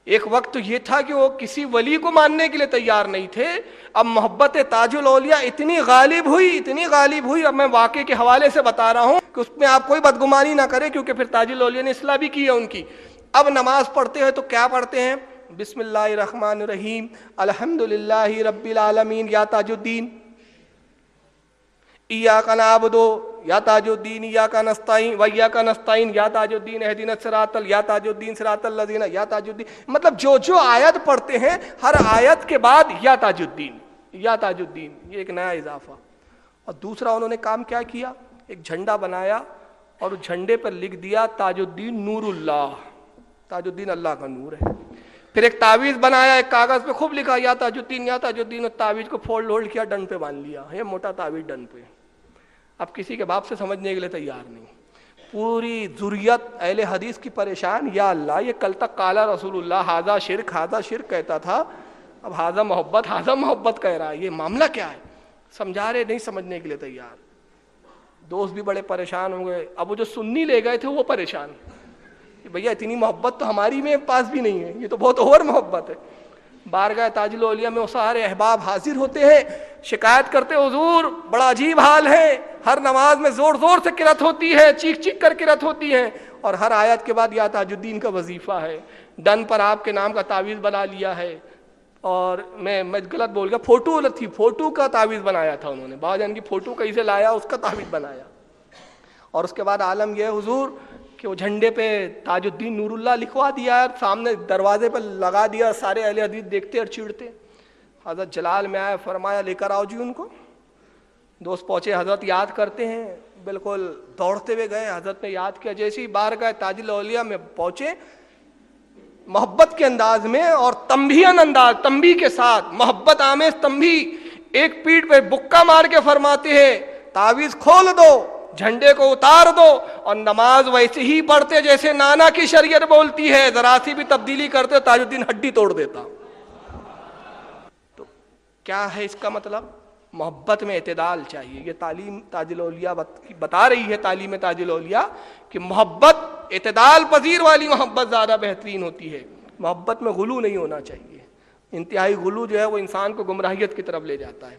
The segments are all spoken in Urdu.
ایک وقت یہ تھا کہ وہ کسی ولی کو ماننے کے لیے تیار نہیں تھے، اب محبت تاج الاولیاء اتنی غالب ہوئی، اب میں واقعے کے حوالے سے بتا رہا ہوں کہ اس میں آپ کوئی بدگمانی نہ کریں، کیونکہ پھر تاج الاولیاء نے اصلاح بھی کی ہے ان کی۔ اب نماز پڑھتے ہیں تو کیا پڑھتے ہیں؟ بسم اللہ الرحمن الرحیم الحمدللہ رب العالمین یا تاج الدین، ایاک نعبد یا تاج الدین ایاک نستعین و ایاک نستعین یا تاج الدین اہدنا الصراط یا تاج الدین صراط الذین یا تاج الدین، مطلب جو آیت پڑھتے ہیں ہر آیت کے بعد یا تاج الدین یا تاج الدین، یہ ایک نیا اضافہ۔ اور دوسرا انہوں نے کام کیا کیا، ایک جھنڈا بنایا اور اس جھنڈے پر لکھ دیا تاج الدین نور اللہ، تاج الدین اللہ کا نور ہے۔ پھر ایک تعویذ بنایا، ایک کاغذ پہ خوب لکھا یا تاج الدین یا تاج الدین، اور تعویذ کو فولڈ کیا، ڈن پہ باندھ لیا، یہ موٹا تعویذ ڈن پہ۔ اب کسی کے باپ سے سمجھنے کے لیے تیار نہیں، پوری ذریت اہل حدیث کی پریشان، یا اللہ یہ کل تک قال رسول اللہ ھذا شرک کہتا تھا، اب ھذا محبت کہہ رہا ہے، یہ معاملہ کیا ہے؟ سمجھا رہے نہیں، سمجھنے کے لیے تیار۔ دوست بھی بڑے پریشان ہو گئے، اب وہ جو سنی لے گئے تھے وہ پریشان، بھیا اتنی محبت تو ہماری میں پاس بھی نہیں ہے، یہ تو بہت اوور محبت ہے۔ بارگاہ تاج الاولیاء میں وہ سارے احباب حاضر ہوتے ہیں، شکایت کرتے حضور بڑا عجیب حال ہے، ہر نماز میں زور زور سے قرات ہوتی ہے، چیخ چیخ کر قرات ہوتی ہے، اور ہر آیت کے بعد یا تاج الدین کا وظیفہ ہے، ڈن پر آپ کے نام کا تعویذ بنا لیا ہے، اور میں غلط بول گیا، فوٹو کا تعویذ بنایا تھا انہوں نے، بابا جان کی فوٹو کہیں سے لایا، اس کا تعویذ بنایا۔ اور اس کے بعد عالم یہ ہے حضور کہ وہ جھنڈے پہ تاج الدین نور اللہ لکھوا دیا ہے، سامنے دروازے پہ لگا دیا، سارے اہل حدیث دیکھتے اور چڑھتے۔ حضرت جلال میں آیا، فرمایا لے کر آؤ جی ان کو۔ دوست پہنچے، حضرت یاد کرتے ہیں، بالکل دوڑتے ہوئے گئے، حضرت نے یاد کیا، جیسے ہی بارگاہ تاج الاولیاء میں پہنچے، محبت کے انداز میں اور تنبیہ کے ساتھ، محبت آمیز تنبیہ، ایک پیٹھ پہ بکا مار کے فرماتے ہیں تعویذ کھول دو، جھنڈے کو اتار دو، اور نماز ویسے ہی پڑھتے جیسے نانا کی شریعت بولتی ہے، ذرا سی بھی تبدیلی کرتے تاج الدین ہڈی توڑ دیتا۔ تو کیا ہے اس کا مطلب؟ محبت میں اعتدال چاہیے، یہ تعلیم تاج الاولیاء بتا رہی ہے، تعلیم تاج الاولیاء کہ محبت اعتدال پذیر والی محبت زیادہ بہترین ہوتی ہے، محبت میں غلو نہیں ہونا چاہیے، انتہائی غلو جو ہے وہ انسان کو گمراہیت کی طرف لے جاتا ہے۔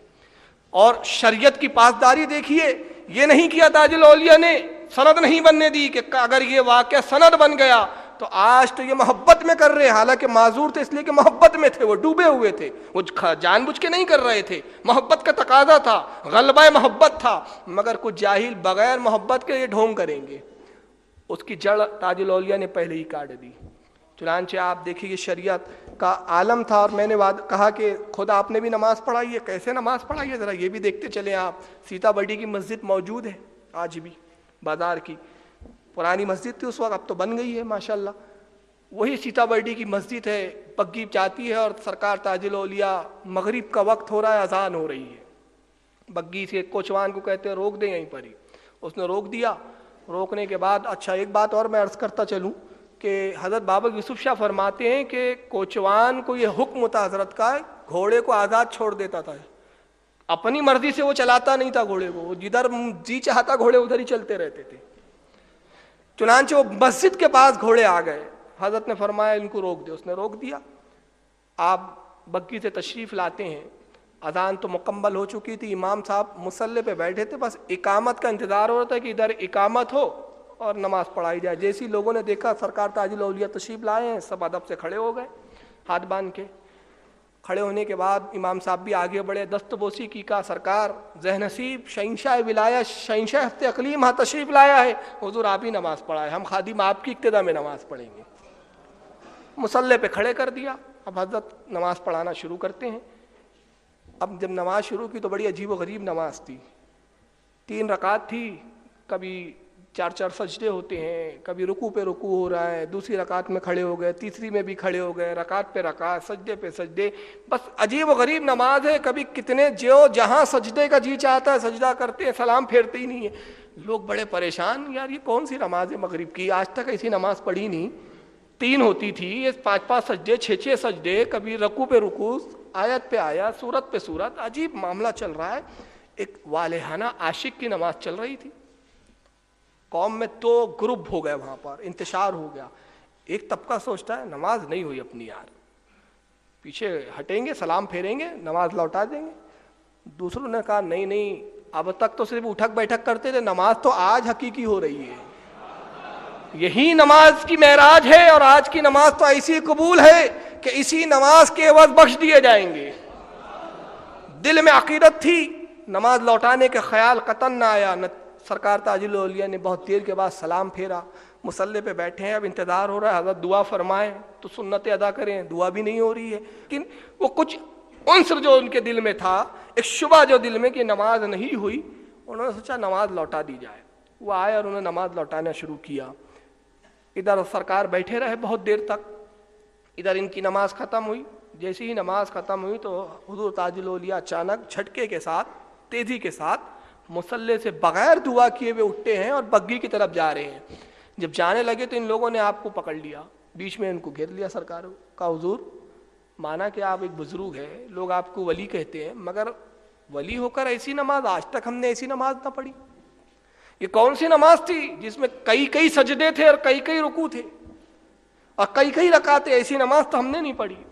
اور شریعت کی پاسداری دیکھیے، یہ نہیں کیا تاج الاولیاء نے، سند نہیں بننے دی کہ اگر یہ واقعہ سند بن گیا تو آج تو یہ محبت میں کر رہے، حالانکہ معذور تھے اس لیے کہ محبت میں تھے، وہ ڈوبے ہوئے تھے، وہ جان بوجھ کے نہیں کر رہے تھے، محبت کا تقاضا تھا، غلبہ محبت تھا، مگر کچھ جاہل بغیر محبت کے یہ ڈھونگ کریں گے، اس کی جڑ تاج الاولیاء نے پہلے ہی کاٹ دی۔ چنانچہ آپ دیکھیے یہ شریعت کا عالم تھا، اور میں نے کہا کہ خود آپ نے بھی نماز پڑھائی ہے، کیسے نماز پڑھائی ہے ذرا یہ بھی دیکھتے چلیں آپ۔ سیتا بڑی کی مسجد موجود ہے آج بھی، بازار کی پرانی مسجد تھی اس وقت، اب تو بن گئی ہے ماشاءاللہ، وہی سیتا برڈی کی مسجد ہے، پگی جاتی ہے اور سرکار تاج الاولیاء، مغرب کا وقت ہو رہا ہے، اذان ہو رہی ہے، بگی سے کوچوان کو کہتے ہیں روک دیں یہیں پر ہی، اس نے روک دیا۔ روکنے کے بعد اچھا ایک بات اور میں عرض کرتا چلوں کہ حضرت بابا یوسف شاہ فرماتے ہیں کہ کوچوان کو یہ حکم تھا حضرت کا، گھوڑے کو آزاد چھوڑ دیتا تھا، اپنی مرضی سے وہ چلاتا نہیں تھا گھوڑے کو، وہ جدھر جی چاہتا گھوڑے ادھر ہی چلتے رہتے تھے۔ چنانچہ وہ مسجد کے پاس گھوڑے آ گئے، حضرت نے فرمایا ان کو روک دے، اس نے روک دیا۔ آپ بگی سے تشریف لاتے ہیں، اذان تو مکمل ہو چکی تھی، امام صاحب مصلی پہ بیٹھے تھے، بس اقامت کا انتظار ہو رہا تھا کہ ادھر اقامت ہو اور نماز پڑھائی جائے۔ جیسے ہی لوگوں نے دیکھا سرکار تاج الاولیاء تشریف لائے ہیں، سب ادب سے کھڑے ہو گئے، ہاتھ باندھ کے۔ کھڑے ہونے کے بعد امام صاحب بھی آگے بڑھے، دست بوسی کی، کہا سرکار ذہ نصیب شہنشاہ ولایت، شہنشاہ ہفت اقلیم ہاں تشریف لایا ہے، حضور آپ ہی نماز پڑھائے، ہم خادم آپ کی اقتدا میں نماز پڑھیں گے۔ مصلی پہ کھڑے کر دیا، اب حضرت نماز پڑھانا شروع کرتے ہیں۔ اب جب نماز شروع کی تو بڑی عجیب و غریب نماز تھی، 3 رکعت تھی، کبھی 4 سجدے ہوتے ہیں، کبھی رکوع پہ رکوع ہو رہا ہے، دوسری رکعت میں کھڑے ہو گئے، تیسری میں بھی کھڑے ہو گئے، رکعت پہ رکعت، سجدے پہ سجدے، بس عجیب و غریب نماز ہے، کبھی کتنے جہاں سجدے کا جی چاہتا ہے سجدہ کرتے ہیں، سلام پھیرتے ہی نہیں ہے۔ لوگ بڑے پریشان، یار یہ کون سی نماز ہے مغرب کی، آج تک ایسی نماز پڑھی نہیں، 3 ہوتی تھی، یہ 5 سجدے، 6 سجدے، کبھی رکوع پہ رکوع، آیت پہ آیت، سورت پہ سورت، عجیب معاملہ چل رہا ہے۔ ایک والہانہ عاشق کی نماز چل رہی تھی، قوم میں 2 گروپ ہو گئے، وہاں پر انتشار ہو گیا۔ ایک طبقہ سوچتا ہے نماز نہیں ہوئی اپنی یار، پیچھے ہٹیں گے، سلام پھیریں گے، نماز لوٹا دیں گے۔ دوسروں نے کہا نہیں نہیں، اب تک تو صرف اٹھک بیٹھک کرتے تھے، نماز تو آج حقیقی ہو رہی ہے، یہی نماز کی معراج ہے، اور آج کی نماز تو ایسی قبول ہے کہ اسی نماز کے عوض بخش دیے جائیں گے۔ دل میں عقیدت تھی، نماز لوٹانے کا خیال قطعاً نہ آیا۔ سرکار تاج الاولیاء نے بہت دیر کے بعد سلام پھیرا، مصلی پہ بیٹھے ہیں، اب انتظار ہو رہا ہے حضرت دعا فرمائیں تو سنتیں ادا کریں، دعا بھی نہیں ہو رہی ہے، لیکن وہ کچھ عنصر جو ان کے دل میں تھا، ایک شبہ جو دل میں کہ نماز نہیں ہوئی، انہوں نے سوچا نماز لوٹا دی جائے۔ وہ آئے اور انہوں نے نماز لوٹانا شروع کیا۔ ادھر سرکار بیٹھے رہے بہت دیر تک، ادھر ان کی نماز ختم ہوئی۔ جیسے ہی نماز ختم ہوئی تو حضور تاج الاولیاء اچانک جھٹکے کے ساتھ، تیزی کے ساتھ مصلی سے بغیر دعا کیے ہوئے اٹھتے ہیں اور بگی کی طرف جا رہے ہیں۔ جب جانے لگے تو ان لوگوں نے آپ کو پکڑ لیا، بیچ میں ان کو گھیر لیا۔ سرکار کا حضور مانا کہ آپ ایک بزرگ ہیں، لوگ آپ کو ولی کہتے ہیں، مگر ولی ہو کر ایسی نماز آج تک ہم نے ایسی نماز نہ پڑھی۔ یہ کون سی نماز تھی جس میں کئی سجدے تھے اور کئی رکوع تھے اور کئی رکعتیں؟ ایسی نماز تو ہم نے نہیں پڑھی۔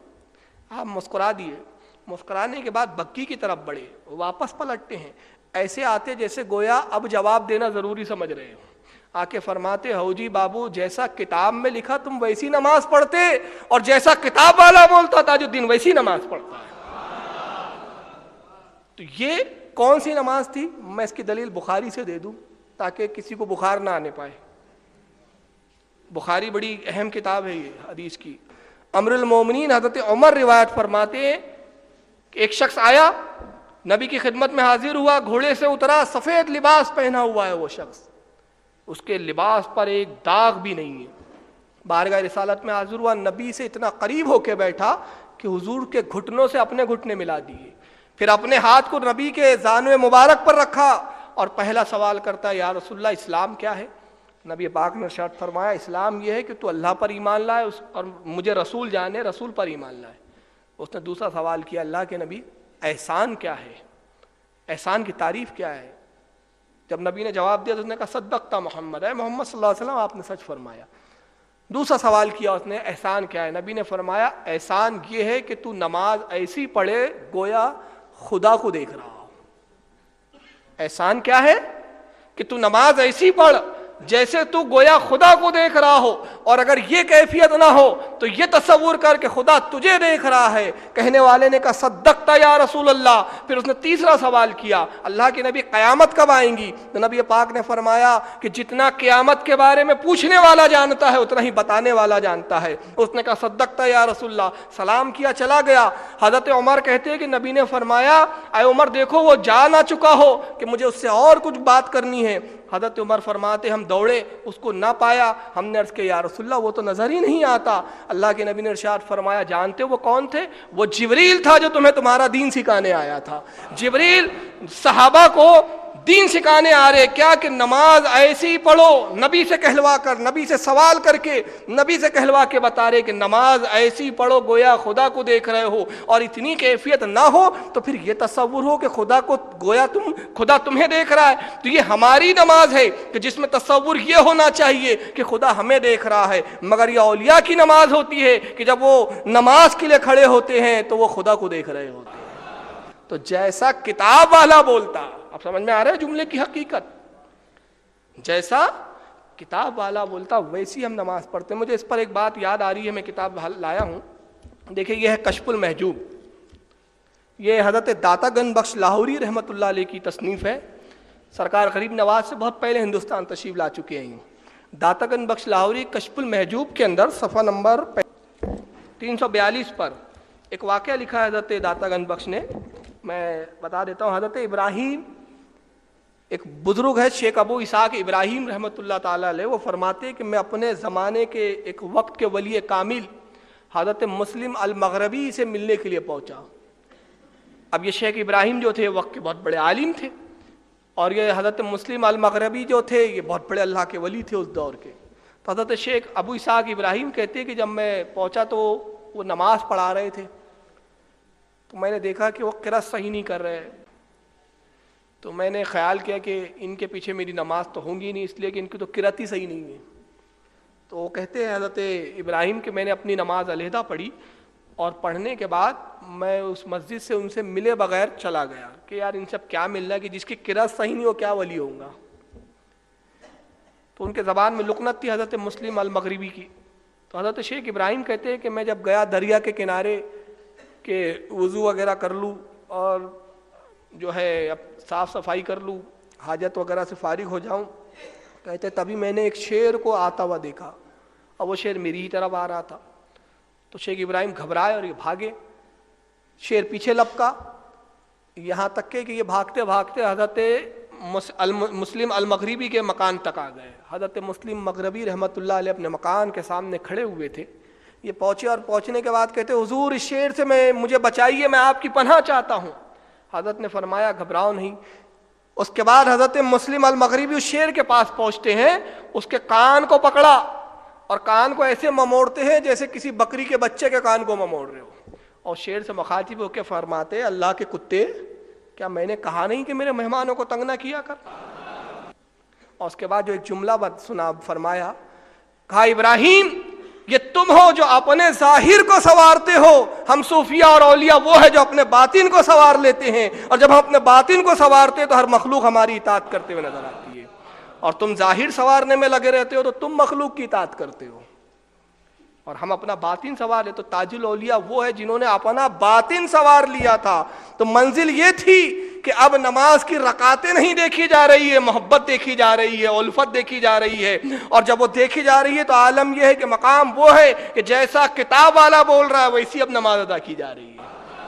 آپ مسکرا دیے، مسکرانے کے بعد بکی کی طرف بڑھے، واپس پلٹتے ہیں، ایسے آتے جیسے گویا اب جواب دینا ضروری سمجھ رہے ہو۔ آ کے فرماتے ہو جی بابو، جیسا کتاب میں لکھا تم ویسی نماز پڑھتے، اور جیسا کتاب والا بولتا تاج الدین ویسی نماز پڑھتا ہے۔ تو یہ کون سی نماز تھی؟ میں اس کی دلیل بخاری سے دے دوں تاکہ کسی کو بخار نہ آنے پائے۔ بخاری بڑی اہم کتاب ہے یہ حدیث کی۔ امر المومنین حضرت عمر روایت فرماتے ہیں کہ ایک شخص آیا، نبی کی خدمت میں حاضر ہوا، گھوڑے سے اترا، سفید لباس پہنا ہوا ہے وہ شخص، اس کے لباس پر ایک داغ بھی نہیں ہے۔ بارگاہ رسالت میں حاضر ہوا، نبی سے اتنا قریب ہو کے بیٹھا کہ حضور کے گھٹنوں سے اپنے گھٹنے ملا دیے، پھر اپنے ہاتھ کو نبی کے زانو مبارک پر رکھا اور پہلا سوال کرتا ہے یا رسول اللہ اسلام کیا ہے؟ نبی پاک نے ارشاد فرمایا اسلام یہ ہے کہ تو اللہ پر ایمان لائے اور مجھے رسول جانے، رسول پر ایمان لائے۔ اس نے دوسرا سوال کیا اللہ کے نبی احسان کیا ہے، احسان کی تعریف کیا ہے؟ جب نبی نے جواب دیا تو اس نے کہا صدقتا محمد، ہے محمد صلی اللہ علیہ وسلم آپ نے سچ فرمایا۔ دوسرا سوال کیا اس نے احسان کیا ہے؟ نبی نے فرمایا احسان یہ ہے کہ تو نماز ایسی پڑھے گویا خدا کو دیکھ رہا ہو۔ احسان کیا ہے؟ کہ تو نماز ایسی پڑھ جیسے تو گویا خدا کو دیکھ رہا ہو، اور اگر یہ کیفیت نہ ہو تو یہ تصور کر کہ خدا تجھے دیکھ رہا ہے۔ کہنے والے نے کہا صدقتا یا رسول اللہ۔ پھر اس نے تیسرا سوال کیا اللہ کے نبی قیامت کب آئیں گی؟ تو نبی پاک نے فرمایا کہ جتنا قیامت کے بارے میں پوچھنے والا جانتا ہے اتنا ہی بتانے والا جانتا ہے۔ اس نے کہا صدقتا یا رسول اللہ، سلام کیا چلا گیا۔ حضرت عمر کہتے ہیں کہ نبی نے فرمایا اے عمر دیکھو وہ جا نہ چکا ہو کہ مجھے اس سے اور کچھ بات کرنی ہے۔ حضرت عمر فرماتے ہم دوڑے، اس کو نہ پایا، ہم نے عرض کیا یا رسول اللہ وہ تو نظر ہی نہیں آتا۔ اللہ کے نبی نے ارشاد فرمایا جانتے ہو وہ کون تھے؟ وہ جبریل تھا جو تمہیں تمہارا دین سکھانے آیا تھا۔ جبریل صحابہ کو دین سکھانے آ رہے، کیا کہ نماز ایسی پڑھو، نبی سے کہلوا کر، نبی سے سوال کر کے، نبی سے کہلوا کے بتا رہے کہ نماز ایسی پڑھو گویا خدا کو دیکھ رہے ہو، اور اتنی کیفیت نہ ہو تو پھر یہ تصور ہو کہ خدا کو گویا خدا تمہیں دیکھ رہا ہے۔ تو یہ ہماری نماز ہے کہ جس میں تصور یہ ہونا چاہیے کہ خدا ہمیں دیکھ رہا ہے، مگر یہ اولیاء کی نماز ہوتی ہے کہ جب وہ نماز کے لیے کھڑے ہوتے ہیں تو وہ خدا کو دیکھ رہے ہوتے ہیں۔ تو جیسا کتاب والا بولتا، اب سمجھ میں آ رہا ہے جملے کی حقیقت، جیسا کتاب والا بولتا ویسی ہم نماز پڑھتے ہیں۔ مجھے اس پر ایک بات یاد آ رہی ہے، میں کتاب لایا ہوں، دیکھیں یہ ہے کشف المحجوب، یہ حضرت داتا گنج بخش لاہوری رحمۃ اللہ علیہ کی تصنیف ہے۔ سرکار غریب نواز سے بہت پہلے ہندوستان تشریف لا چکے ہیں۔ داتا گنج بخش لاہوری کشف المحجوب کے اندر صفحہ نمبر 342 پر ایک واقعہ لکھا ہے حضرت داتا گنج بخش نے، میں بتا دیتا ہوں۔ حضرت ابراہیم ایک بزرگ ہے شیخ ابو اسحاق ابراہیم رحمۃ اللہ تعالیٰ علیہ، وہ فرماتے کہ میں اپنے زمانے کے ایک وقت کے ولی کامل حضرت مسلم المغربی سے ملنے کے لیے پہنچا۔ اب یہ شیخ ابراہیم جو تھے وقت کے بہت بڑے عالم تھے، اور یہ حضرت مسلم المغربی جو تھے یہ بہت بڑے اللہ کے ولی تھے اس دور کے۔ تو حضرت شیخ ابو اسحاق ابراہیم کہتے کہ جب میں پہنچا تو وہ نماز پڑھا رہے تھے، تو میں نے دیکھا کہ وہ قرأت صحیح نہیں کر رہے، تو میں نے خیال کیا کہ ان کے پیچھے میری نماز تو ہوں گی نہیں، اس لیے کہ ان کی تو قرأت ہی صحیح نہیں ہے۔ تو وہ کہتے ہیں حضرت ابراہیم کہ میں نے اپنی نماز علیحدہ پڑھی اور پڑھنے کے بعد میں اس مسجد سے ان سے ملے بغیر چلا گیا کہ یار ان سب کیا ملنا ہے کہ جس کی قرأت صحیح نہیں ہو کیا ولی ہوں گا. تو ان کے زبان میں لکنت تھی حضرت مسلم المغربی کی. تو حضرت شیخ ابراہیم کہتے ہیں کہ میں جب گیا دریا کے کنارے کہ وضو وغیرہ کر لوں اور جو ہے اب صاف صفائی کر لوں, حاجت وغیرہ سے فارغ ہو جاؤں, کہتے تبھی میں نے ایک شیر کو آتا ہوا دیکھا اور وہ شیر میری ہی طرف آ رہا تھا. تو شیخ ابراہیم گھبرائے اور یہ بھاگے, شیر پیچھے لپکا, یہاں تک کہ یہ بھاگتے بھاگتے حضرت مسلم المغربی کے مکان تک آ گئے. حضرت مسلم مغربی رحمۃ اللہ علیہ اپنے مکان کے سامنے کھڑے ہوئے تھے. یہ پہنچے اور پہنچنے کے بعد کہتے حضور اس شیر سے مجھے بچائیے, میں آپ کی پناہ چاہتا ہوں. حضرت نے فرمایا گھبراؤ نہیں. اس کے بعد حضرت مسلم المغربی اس شیر کے پاس پہنچتے ہیں, اس کے کان کو پکڑا اور کان کو ایسے مموڑتے ہیں جیسے کسی بکری کے بچے کے کان کو مموڑ رہے ہو, اور شیر سے مخاطب ہو کے فرماتے اللہ کے کتے, کیا میں نے کہا نہیں کہ میرے مہمانوں کو تنگ نہ کیا کر. اور اس کے بعد جو ایک جملہ سنا فرمایا, کہا ابراہیم یہ تم ہو جو اپنے ظاہر کو سنوارتے ہو, ہم صوفیاء اور اولیاء وہ ہے جو اپنے باطن کو سنوار لیتے ہیں, اور جب ہم اپنے باطن کو سنوارتے ہیں تو ہر مخلوق ہماری اطاعت کرتے ہوئے نظر آتی ہے, اور تم ظاہر سنوارنے میں لگے رہتے ہو تو تم مخلوق کی اطاعت کرتے ہو, اور ہم اپنا باطن سنوار لے. تو تاج الاولیاء وہ ہے جنہوں نے اپنا باطن سنوار لیا تھا. تو منزل یہ تھی کہ اب نماز کی رکعتیں نہیں دیکھی جا رہی ہے, محبت دیکھی جا رہی ہے, الفت دیکھی جا رہی ہے, اور جب وہ دیکھی جا رہی ہے تو عالم یہ ہے کہ مقام وہ ہے کہ جیسا کتاب والا بول رہا ہے ویسی اب نماز ادا کی جا رہی ہے.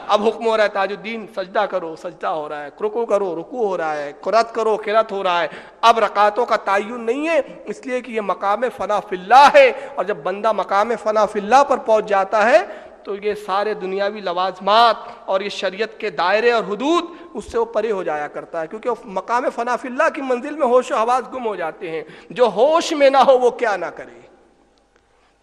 اب حکم ہو رہا ہے تاج الدین سجدہ کرو, سجدہ ہو رہا ہے, رکوع کرو, رکوع ہو رہا ہے, قرات کرو, قرات ہو رہا ہے. اب رکعتوں کا تعین نہیں ہے, اس لیے کہ یہ مقام فنا فی اللہ ہے, اور جب بندہ مقام فنا فی اللہ پر پہنچ جاتا ہے تو یہ سارے دنیاوی لوازمات اور یہ شریعت کے دائرے اور حدود اس سے وہ پرے ہو جایا کرتا ہے, کیونکہ مقام فنا فی اللہ کی منزل میں ہوش و حواس گم ہو جاتے ہیں. جو ہوش میں نہ ہو وہ کیا نہ کرے.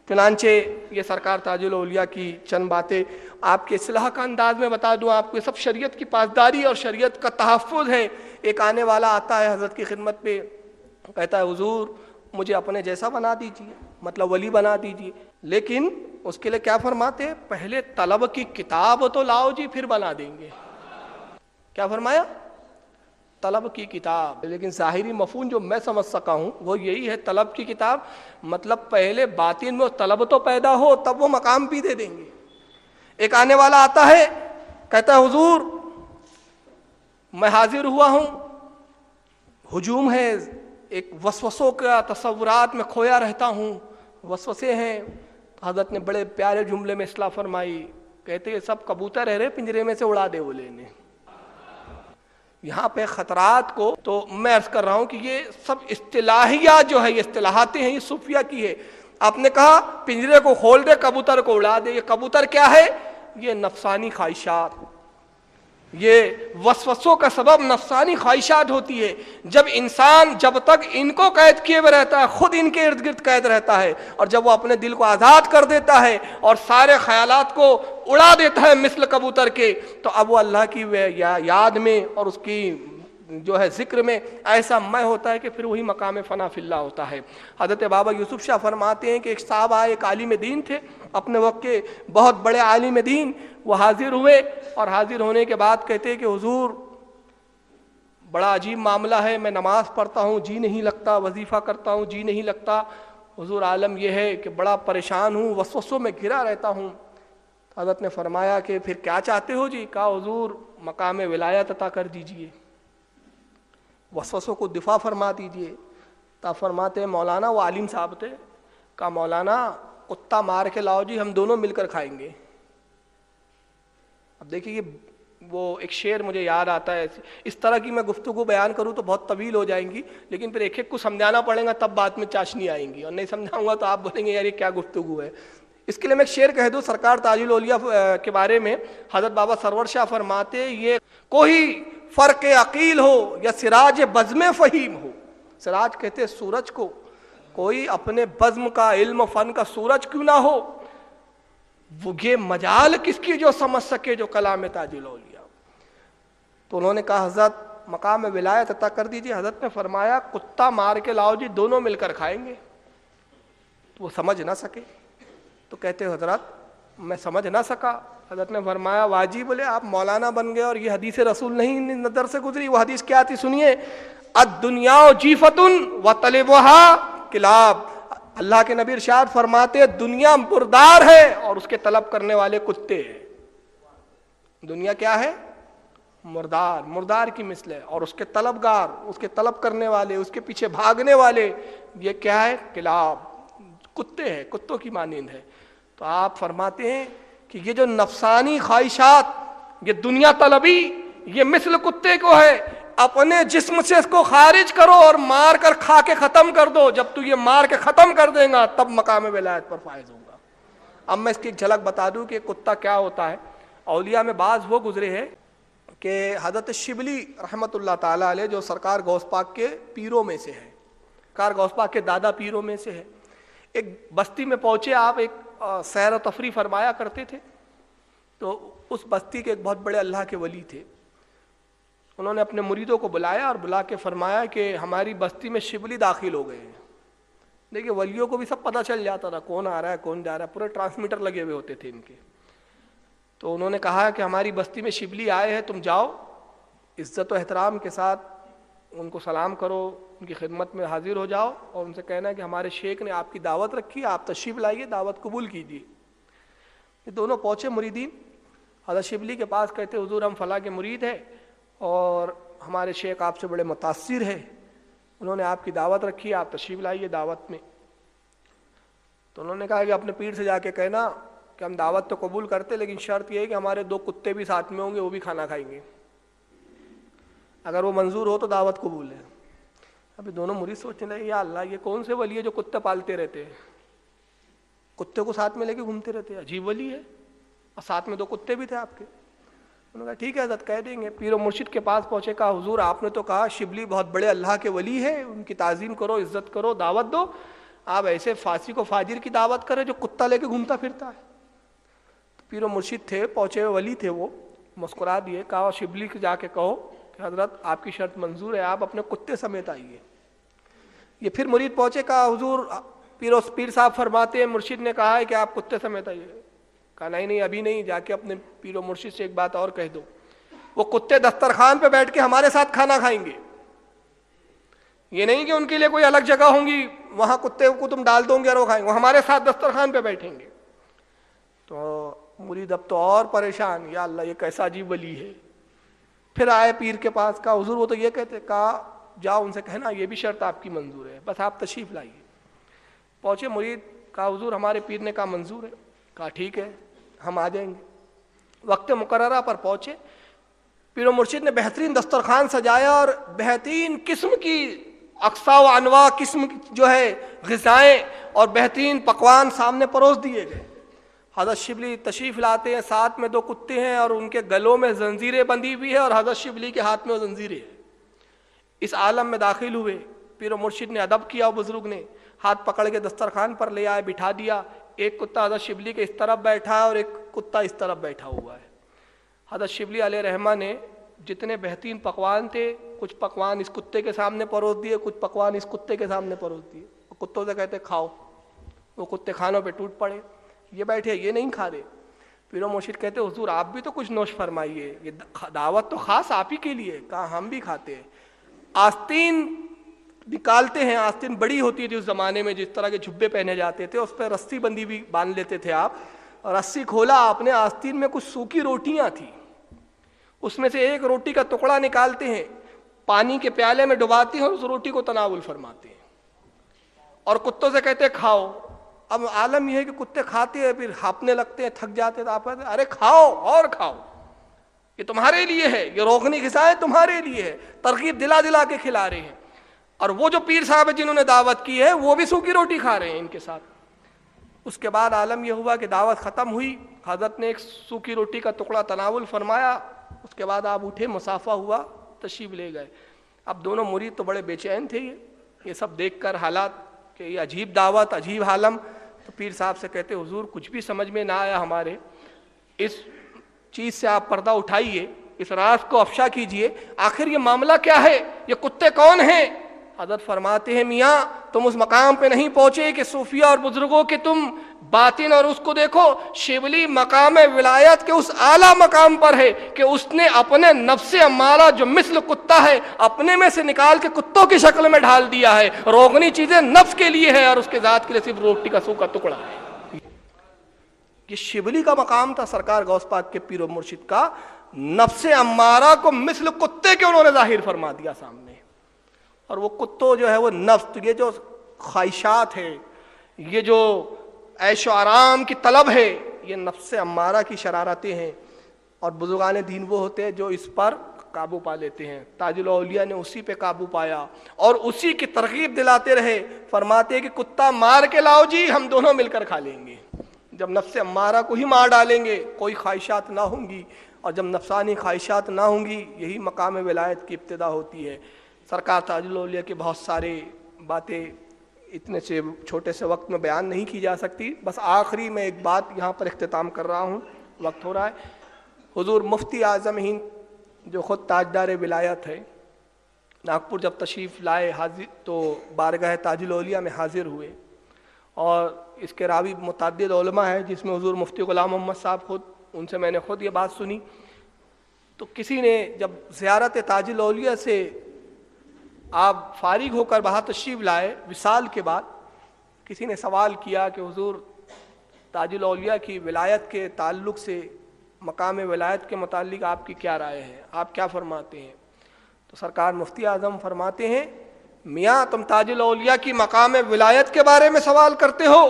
چنانچہ یہ سرکار تاج الاولیاء کی چند باتیں آپ کے اصلاح کا انداز میں بتا دوں آپ کو, یہ سب شریعت کی پاسداری اور شریعت کا تحفظ ہے. ایک آنے والا آتا ہے حضرت کی خدمت پہ, کہتا ہے حضور مجھے اپنے جیسا بنا دیجیے, مطلب ولی بنا دیجیے, لیکن اس کے لیے کیا فرماتے ہیں, پہلے طلب کی کتاب تو لاؤ جی پھر بنا دیں گے. کیا فرمایا, طلب کی کتاب. لیکن ظاہری مفہوم جو میں سمجھ سکا ہوں وہ یہی ہے, طلب کی کتاب مطلب پہلے باطن میں طلب تو پیدا ہو تب وہ مقام بھی دے دیں گے. ایک آنے والا آتا ہے کہتا ہے حضور میں حاضر ہوا ہوں, ہجوم ہے, ایک وسوسوں کا تصورات میں کھویا رہتا ہوں, وسوسے ہیں. حضرت نے بڑے پیارے جملے میں اصلاح فرمائی, کہتے ہیں سب کبوتر رہ رہے پنجرے میں سے اڑا دے وہ لینے. یہاں پہ خطرات کو تو میں عرض کر رہا ہوں کہ یہ سب اصطلاحیات جو ہے, یہ اصطلاحاتیں ہیں, یہ صوفیہ کی ہے. آپ نے کہا پنجرے کو کھول دے کبوتر کو اڑا دے, یہ کبوتر کیا ہے, یہ نفسانی خواہشات, یہ وسوسوں کا سبب نفسانی خواہشات ہوتی ہے. جب انسان جب تک ان کو قید کیے ہوئے رہتا ہے خود ان کے ارد گرد قید رہتا ہے, اور جب وہ اپنے دل کو آزاد کر دیتا ہے اور سارے خیالات کو اڑا دیتا ہے مثل کبوتر کے, تو اب وہ اللہ کی یاد میں اور اس کی جو ہے ذکر میں ایسا میں ہوتا ہے کہ پھر وہی مقام فنا فی اللہ ہوتا ہے. حضرت بابا یوسف شاہ فرماتے ہیں کہ ایک صاحب آئے, ایک عالم دین تھے اپنے وقت کے, بہت بڑے عالم دین. وہ حاضر ہوئے اور حاضر ہونے کے بعد کہتے ہیں کہ حضور بڑا عجیب معاملہ ہے, میں نماز پڑھتا ہوں جی نہیں لگتا, وظیفہ کرتا ہوں جی نہیں لگتا. حضور عالم یہ ہے کہ بڑا پریشان ہوں, وسوسوں میں گھرا رہتا ہوں. حضرت نے فرمایا کہ پھر کیا چاہتے ہو جی. کہا حضور مقام ولایت عطا کر دیجئے, وسوسوں کو دفاع فرما دیجئے. تا فرماتے ہیں مولانا, وہ عالم صاحب تھے, کہا مولانا کتا مار کے لاؤ جی, ہم دونوں مل کر کھائیں گے. اب دیکھیے وہ ایک شعر مجھے یاد آتا ہے, اس طرح کی میں گفتگو بیان کروں تو بہت طویل ہو جائیں گی, لیکن پھر ایک ایک کو سمجھانا پڑے گا تب بات میں چاشنی آئیں گی, اور نہیں سمجھاؤں گا تو آپ بولیں گے یار یہ کیا گفتگو ہے. اس کے لیے میں ایک شعر کہہ دوں سرکار تاج الاولیاء کے بارے میں. حضرت بابا سرور شاہ فرماتے یہ کوئی فرق عقیل ہو یا سراج بزم فہیم ہو. سراج کہتے سورج کو, کوئی اپنے بزم کا علم و فن کا سورج کیوں نہ ہو, وہ یہ مجال کس کی جو سمجھ سکے جو کلام تاج الاولیاء. تو انہوں نے کہا حضرت مقام ولایت عطا کر دیجیے. حضرت نے فرمایا کتا مار کے لاؤ جی, دونوں مل کر کھائیں گے. تو وہ سمجھ نہ سکے. تو کہتے حضرت میں سمجھ نہ سکا. حضرت نے فرمایا واجی بولے آپ مولانا بن گئے اور یہ حدیث رسول نہیں نظر سے گزری. وہ حدیث کیا تھی سنیے, الدنیا جیفۃ وطلبها کلاب. اللہ کے نبی ارشاد فرماتے دنیا مردار ہے اور اس کے طلب کرنے والے کتے ہیں. دنیا کیا ہے؟ مردار, مردار کی مثل ہے, اور اس کے طلبگار, اس کے طلب کرنے والے, اس کے پیچھے بھاگنے والے, یہ کیا ہے؟ کلاب, کتے ہیں, کتوں کی مانند ہے. تو آپ فرماتے ہیں کہ یہ جو نفسانی خواہشات, یہ دنیا طلبی, یہ مثل کتے کو ہے. اپنے جسم سے اس کو خارج کرو اور مار کر کھا کے ختم کر دو. جب تو یہ مار کے ختم کر دیں گا تب مقام ولایت پر فائز ہوگا. اب میں اس کی ایک جھلک بتا دوں کہ کتا کیا ہوتا ہے. اولیاء میں بعض وہ گزرے ہیں کہ حضرت شبلی رحمت اللہ تعالیٰ علیہ, جو سرکار غوث پاک کے پیروں میں سے ہے, سرکار غوث پاک کے دادا پیروں میں سے ہے, ایک بستی میں پہنچے آپ, ایک سیر و تفریح فرمایا کرتے تھے. تو اس بستی کے ایک بہت بڑے اللہ کے ولی تھے. انہوں نے اپنے مریدوں کو بلایا اور بلا کے فرمایا کہ ہماری بستی میں شبلی داخل ہو گئے ہیں. دیکھیے ولیوں کو بھی سب پتہ چل جاتا تھا کون آ رہا ہے کون جا رہا ہے, پورے ٹرانسمیٹر لگے ہوئے ہوتے تھے ان کے. تو انہوں نے کہا کہ ہماری بستی میں شبلی آئے ہیں, تم جاؤ عزت و احترام کے ساتھ ان کو سلام کرو, ان کی خدمت میں حاضر ہو جاؤ اور ان سے کہنا ہے کہ ہمارے شیخ نے آپ کی دعوت رکھی, آپ تشریف لائیے, دعوت قبول کیجیے. یہ دونوں پہنچے مریدین حضرت شبلی کے پاس, کہتے حضور ہم فلاں کے مرید ہیں اور ہمارے شیخ آپ سے بڑے متاثر ہیں, انہوں نے آپ کی دعوت رکھی, آپ تشریف لائیے دعوت میں. تو انہوں نے کہا کہ اپنے پیر سے جا کے کہنا کہ ہم دعوت تو قبول کرتے لیکن شرط یہ ہے کہ ہمارے 2 کتے بھی ساتھ میں ہوں گے, وہ بھی کھانا کھائیں گے. اگر وہ منظور ہو تو دعوت قبول ہے. ابھی دونوں مرید سوچنے لگے یا اللہ یہ کون سے ولی ہے جو کتے پالتے رہتے ہیں, کتے کو ساتھ میں لے کے گھومتے رہتے ہیں, عجیب ولی ہے, اور ساتھ میں 2 کتے بھی تھے آپ کے. انہوں نے کہا ٹھیک ہے حضرت کہہ دیں گے. پیر و مرشد کے پاس پہنچے, کہا حضور آپ نے تو کہا شبلی بہت بڑے اللہ کے ولی ہے, ان کی تعظیم کرو, عزت کرو, دعوت دو, آپ ایسے فاسق کو فاجر کی دعوت کرے جو کتا لے کے گھومتا پھرتا ہے. تو پیر و مرشد تھے, پہنچے ہوئے ولی تھے, وہ مسکرا دیے, کہا شبلی کو جا کے کہو کہ حضرت آپ کی شرط منظور ہے, آپ اپنے کتے سمیت آئیے. یہ پھر مرید پہنچے, کہا حضور پیر صاحب فرماتے ہیں مرشد نے کہا ہے کہ آپ کتے سمیت آئیے. کہا نہیں ابھی نہیں, جا کے اپنے پیر و مرشد سے ایک بات اور کہہ دو, وہ کتے دسترخوان پہ بیٹھ کے ہمارے ساتھ کھانا کھائیں گے. یہ نہیں کہ ان کے لیے کوئی الگ جگہ ہوں گی وہاں کتے کو تم ڈال دو گے اور وہ کھائیں گے, وہ ہمارے ساتھ دسترخوان پہ بیٹھیں گے. تو مرید اب تو اور پریشان, یا اللہ یہ کیسا عجیب ولی ہے. پھر آئے پیر کے پاس, کہا حضور وہ تو یہ کہتے, کہا جاؤ ان سے کہنا یہ بھی شرط آپ کی منظور ہے, بس آپ تشریف لائیے. پہنچے مرید, کہا حضور ہمارے پیر نے کہا منظور ہے. کہا ٹھیک ہے ہم آ جائیں گے. وقت مقررہ پر پہنچے, پیر و مرشد نے بہترین دسترخوان سجایا اور بہترین قسم کی اقسام و انواع قسم جو ہے غذائیں اور بہترین پکوان سامنے پروس دیے گئے. حضرت شبلی تشریف لاتے ہیں, ساتھ میں 2 کتے ہیں اور ان کے گلوں میں زنجیریں بندھی ہوئی ہے اور حضرت شبلی کے ہاتھ میں وہ زنجیریں ہیں. اس عالم میں داخل ہوئے, پیر و مرشد نے ادب کیا, بزرگ نے ہاتھ پکڑ کے دسترخوان پر لے آئے, بٹھا دیا. ایک کتا حضرت شبلی کے اس طرف بیٹھا ہے اور ایک کتا اس طرف بیٹھا ہوا ہے. حضرت شبلی علیہ رحمہ نے جتنے بہترین پکوان تھے, کچھ پکوان اس کتے کے سامنے پروس دیے, کچھ پکوان اس کتے کے سامنے پروس دیے. کتوں سے کہتے کھاؤ, وہ کتے کھانوں پہ ٹوٹ پڑے, یہ بیٹھے یہ نہیں کھا رہے. پیر و مرشد کہتے حضور آپ بھی تو کچھ نوش فرمائیے, یہ دعوت تو خاص آپ ہی کے لیے. کہا ہم بھی کھاتے ہیں. آستین نکالتے ہیں, آستین بڑی ہوتی تھی اس زمانے میں, جس طرح کے جھبے پہنے جاتے تھے, اس پہ رسی بندی بھی باندھ لیتے تھے آپ. اور رسی کھولا آپ نے, آستین میں کچھ سوکھی روٹیاں تھیں, اس میں سے ایک روٹی کا ٹکڑا نکالتے ہیں, پانی کے پیالے میں ڈباتے ہیں اور اس روٹی کو تناول فرماتے ہیں اور کتوں سے کہتے کھاؤ. اب عالم یہ ہے کہ کتے کھاتے ہیں پھر ہاپنے لگتے ہیں, تھک جاتے ہیں, تو آپ کہتے ہیں ارے کھاؤ اور کھاؤ, یہ تمہارے لیے ہے, یہ روغنی غذائیں تمہارے لیے ہے, ترغیب دلا دلا کے کھلا رہے ہیں. اور وہ جو پیر صاحب جنہوں نے دعوت کی ہے وہ بھی سوکھی روٹی کھا رہے ہیں ان کے ساتھ. اس کے بعد عالم یہ ہوا کہ دعوت ختم ہوئی, حضرت نے ایک سوکھی روٹی کا ٹکڑا تناول فرمایا, اس کے بعد آپ اٹھے, مصافہ ہوا, تشریف لے گئے. اب دونوں مرید تو بڑے بے چین تھے یہ سب دیکھ کر حالات کہ یہ عجیب دعوت, عجیب عالم. تو پیر صاحب سے کہتے حضور کچھ بھی سمجھ میں نہ آیا ہمارے, اس چیز سے آپ پردہ اٹھائیے, اس راز کو افشا کیجئے, آخر یہ معاملہ کیا ہے, یہ کتے کون ہیں, حضرت فرماتے ہیں میاں تم اس مقام پہ نہیں پہنچے کہ صوفیہ اور بزرگوں کے تم باطن اور اس کو دیکھو. شبلی مقام ولایت کے اس اعلیٰ مقام پر ہے کہ اس نے اپنے نفس امارہ جو مثل کتا ہے اپنے میں سے نکال کے کتوں کی شکل میں ڈھال دیا ہے. روغنی چیزیں نفس کے لیے ہے اور اس کے ذات کے لیے صرف روٹی کا سوکھا ٹکڑا ہے. یہ شبلی کا مقام تھا سرکار غوث پاک کے پیر و مرشد کا. نفس امارہ کو مثل کتے کے انہوں نے ظاہر فرما دیا سامنے. اور وہ کتوں جو ہے وہ نفس, یہ جو خواہشات ہے, یہ جو عیش و آرام کی طلب ہے, یہ نفس امارہ کی شرارتیں ہیں. اور بزرگان دین وہ ہوتے ہیں جو اس پر قابو پا لیتے ہیں. تاج الاولیاء نے اسی پہ قابو پایا اور اسی کی ترغیب دلاتے رہے. فرماتے کہ کتا مار کے لاؤ جی, ہم دونوں مل کر کھا لیں گے. جب نفس امارہ کو ہی مار ڈالیں گے کوئی خواہشات نہ ہوں گی, اور جب نفسانی خواہشات نہ ہوں گی یہی مقام ولایت کی ابتدا ہوتی ہے. سرکار تاج الاولیاء کے بہت سارے باتیں اتنے سے چھوٹے سے وقت میں بیان نہیں کی جا سکتی. بس آخری میں ایک بات یہاں پر اختتام کر رہا ہوں, وقت ہو رہا ہے. حضور مفتی اعظم ہند جو خود تاجدار ولایت ہے, ناگپور جب تشریف لائے حاضر تو بارگاہ تاج الاولیاء میں حاضر ہوئے, اور اس کے راوی متعدد علماء ہیں جس میں حضور مفتی غلام محمد صاحب خود, ان سے میں نے خود یہ بات سنی. تو کسی نے جب زیارت تاج الاولیاء سے آپ فارغ ہو کر باہر تشریف لائے وصال کے بعد, کسی نے سوال کیا کہ حضور تاج الاولیاء کی ولایت کے تعلق سے, مقام ولایت کے متعلق آپ کی کیا رائے ہے, آپ کیا فرماتے ہیں؟ تو سرکار مفتی اعظم فرماتے ہیں میاں تم تاج الاولیاء کی مقام ولایت کے بارے میں سوال کرتے ہو,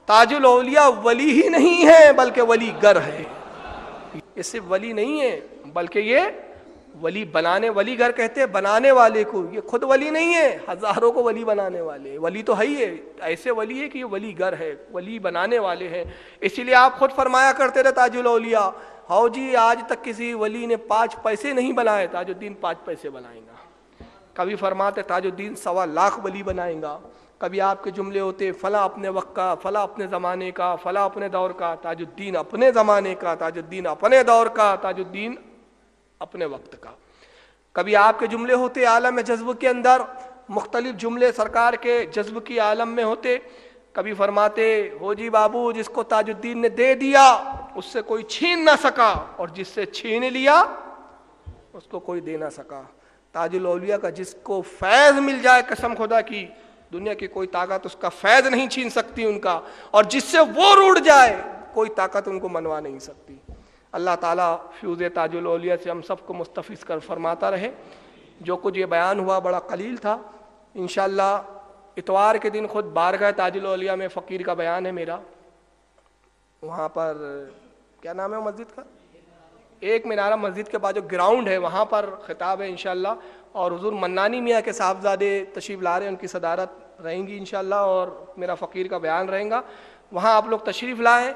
تاج الاولیاء ولی ہی نہیں ہے بلکہ ولی گر ہے. یہ صرف ولی نہیں ہے بلکہ یہ ولی بنانے, ولی گر کہتے ہیں بنانے والے کو, یہ خود ولی نہیں ہے, ہزاروں کو ولی بنانے والے. ولی تو ہے ہی ہے, ایسے ولی ہے کہ یہ ولی گر ہے, ولی بنانے والے ہیں. اسی لیے آپ خود فرمایا کرتے تھے تاج الاولیاء, ہاؤ جی آج تک کسی ولی نے 5 پیسے نہیں بنائے, تاج الدین 5 پیسے بنائیں گا. کبھی فرماتے تاج الدین 1.25 لاکھ ولی بنائیں گا. کبھی آپ کے جملے ہوتے فلاں اپنے وقت کا, فلاں اپنے زمانے کا, فلاں اپنے دور کا. تاج الدین اپنے زمانے کا, تاج الدین اپنے دور کا, تاج الدین اپنے وقت کا. کبھی آپ کے جملے ہوتے عالم جذب کے اندر, مختلف جملے سرکار کے جذب کی عالم میں ہوتے. کبھی فرماتے ہو جی بابو جس کو تاج الدین نے دے دیا اس سے کوئی چھین نہ سکا, اور جس سے چھین لیا اس کو کوئی دے نہ سکا. تاج الاولیاء کا جس کو فیض مل جائے قسم خدا کی دنیا کی کوئی طاقت اس کا فیض نہیں چھین سکتی ان کا, اور جس سے وہ روٹ جائے کوئی طاقت ان کو منوا نہیں سکتی. اللہ تعالیٰ فیوز تاج الاولیاء سے ہم سب کو مستفیض کر فرماتا رہے. جو کچھ یہ بیان ہوا بڑا قلیل تھا. انشاءاللہ اتوار کے دن خود بارگاہ تاج الاولیاء میں فقیر کا بیان ہے میرا, وہاں پر کیا نام ہے مسجد کا, ایک مینارہ مسجد کے بعد جو گراؤنڈ ہے وہاں پر خطاب ہے انشاءاللہ. اور حضور منانی میاں کے صاحبزادے تشریف لا رہے ہیں, ان کی صدارت رہیں گی انشاءاللہ, اور میرا فقیر کا بیان رہیں گا. وہاں آپ لوگ تشریف لائیں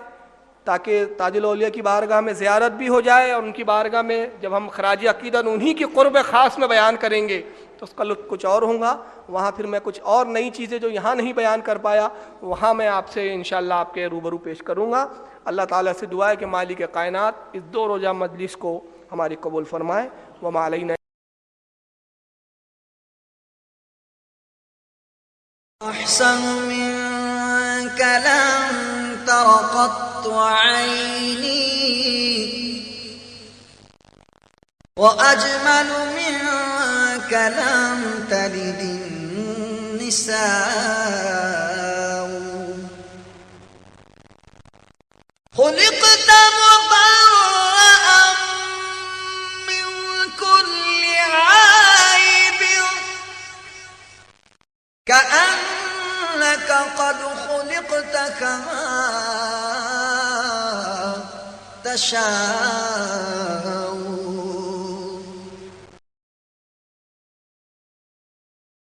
تاکہ تاج الاولیاء کی بارگاہ میں زیارت بھی ہو جائے, اور ان کی بارگاہ میں جب ہم خراج عقیدت انہی کی قرب خاص میں بیان کریں گے تو اس کا لطف کچھ اور ہوگا. وہاں پھر میں کچھ اور نئی چیزیں جو یہاں نہیں بیان کر پایا وہاں میں آپ سے انشاءاللہ آپ کے روبرو پیش کروں گا. اللہ تعالیٰ سے دعا ہے کہ مالک کائنات اس 2 روزہ مجلس کو ہماری قبول فرمائے. وما علینا أحسن منك لم تر قط عيني وأجمل منك لم تلد النساء خلقت مبرأ من كل عيب كأنك قد خلقت كما تشاء